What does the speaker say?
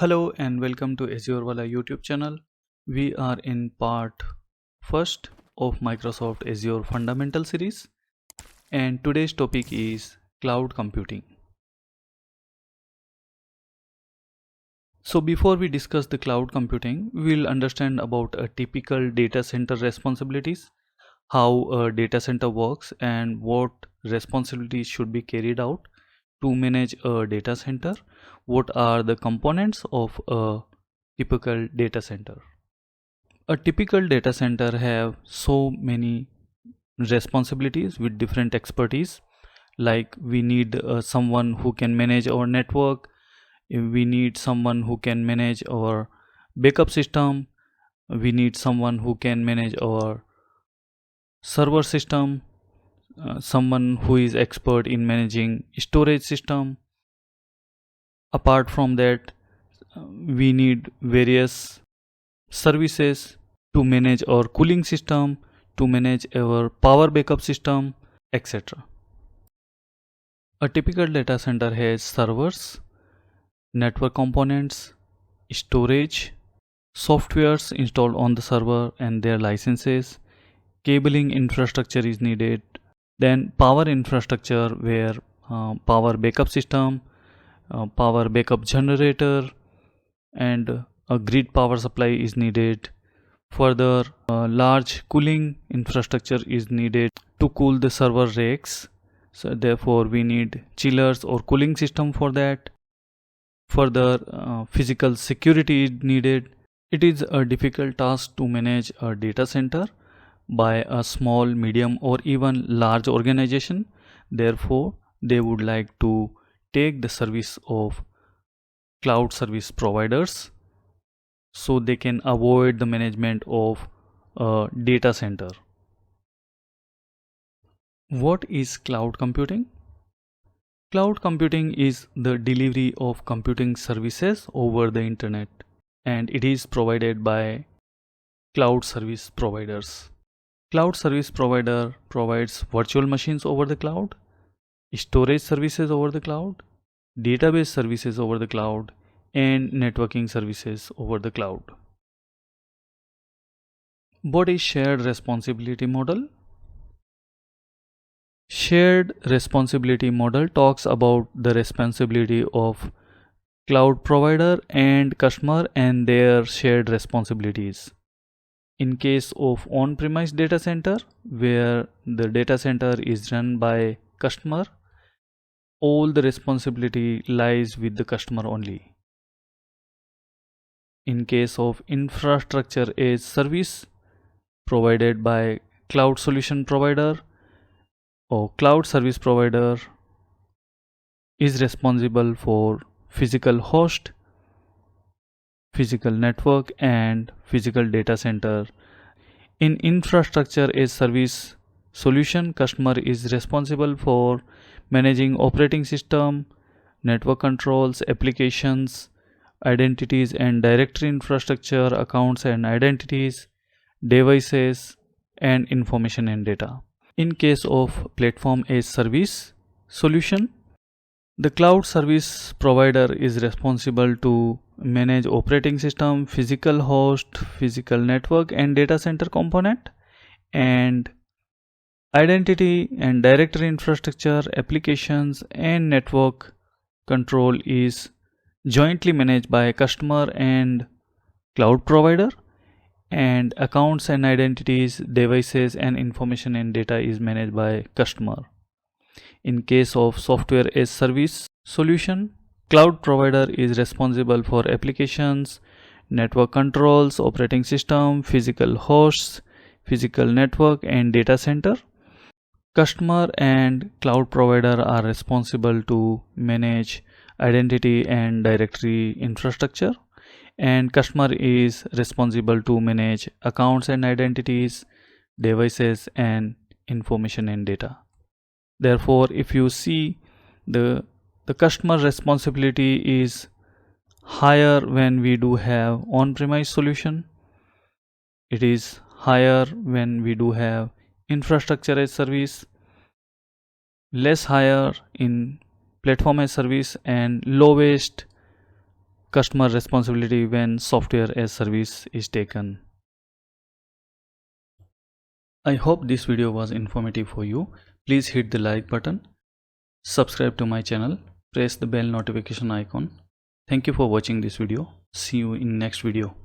Hello and welcome to Azure Wala YouTube channel. We are in part first of Microsoft Azure Fundamental series and today's topic is cloud computing. So before we discuss the cloud computing, we will understand about a typical data center responsibilities, how a data center works and what responsibilities should be carried out to manage a data center. What are the components of a typical data center? A typical data center have so many responsibilities with different expertise. Like we need someone who can manage our network, we need someone who can manage our backup system, we need someone who can manage our server system, someone who is expert in managing storage system. Apart from that, we need various services to manage our cooling system, to manage our power backup system, etc. A typical data center has servers, network components, storage, softwares installed on the server and their licenses, cabling infrastructure is needed, then power infrastructure where power backup system, power backup generator and a grid power supply is needed. Further, large cooling infrastructure is needed to cool the server racks. So therefore we need chillers or cooling system for that. Further, physical security is needed. It is a difficult task to manage a data center by a small, medium or even large organization. Therefore, they would like to take the service of cloud service providers so they can avoid the management of a data center. What is cloud computing? Cloud computing is the delivery of computing services over the internet and it is provided by cloud service providers. Cloud service provider provides virtual machines over the cloud, storage services over the cloud, database services over the cloud, and networking services over the cloud. What is shared responsibility model? Shared responsibility model talks about the responsibility of cloud provider and customer and their shared responsibilities. In case of on-premise data center, where the data center is run by customer, all the responsibility lies with the customer only. In case of infrastructure as service provided by cloud solution provider or cloud service provider is responsible for physical host, physical network and physical data center. In infrastructure as service solution, customer is responsible for managing operating system, network controls, applications, identities and directory infrastructure, accounts and identities, devices and information and data. In case of platform as service solution, the cloud service provider is responsible to manage operating system, physical host, physical network and data center component, and identity and directory infrastructure, applications and network control is jointly managed by customer and cloud provider, and accounts and identities, devices and information and data is managed by customer. In case of software as service solution, cloud provider is responsible for applications, network controls, operating system, physical hosts, physical network and data center. Customer and cloud provider are responsible to manage identity and directory infrastructure, and customer is responsible to manage accounts and identities, devices and information and data. Therefore, if you see the customer responsibility is higher when we do have on-premise solution, it is higher when we do have infrastructure as service, less higher in platform as service, and lowest customer responsibility when software as service is taken. I hope this video was informative for you. Please hit the like button, subscribe to my channel, press the bell notification icon. Thank you for watching this video. See you in next video.